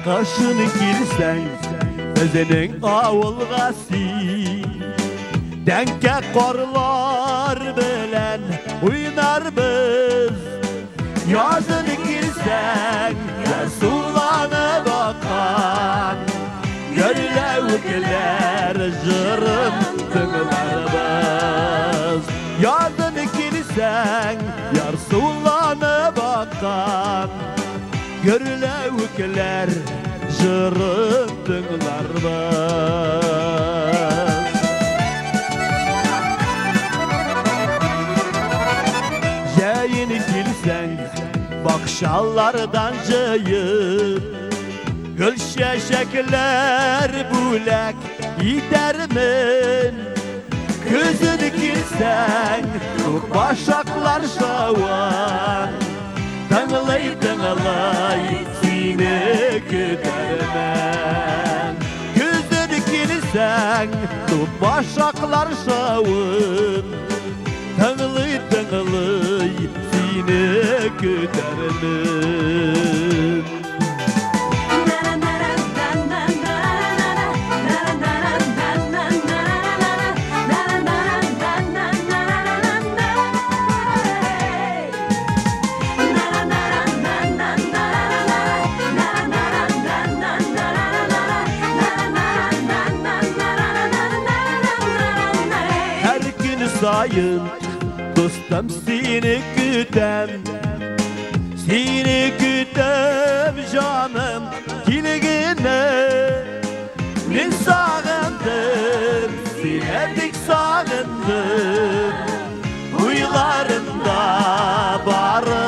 Kaşını girsen Özenin avulgası Denke korlar bilen Oynarbız Yazını girsen Resulana bakan Görülevkiler Jırın tınglarımız Yazını girsen Resulana bakan Görülevkiler Jırın tınglarımız Yayını girsen Bakşallardan cayıp Gül şeşekler bulak gidermin Gözünü girsen başaklar şavan Dağılay dağılay seni güdermen Gözünü girsen başaklar şavan Dağılay dağılay seni güdermen Sayın dostum seni güdem Seni güdem canım kiligine Ben sağındım Sinedik sağındım Uylarımda barı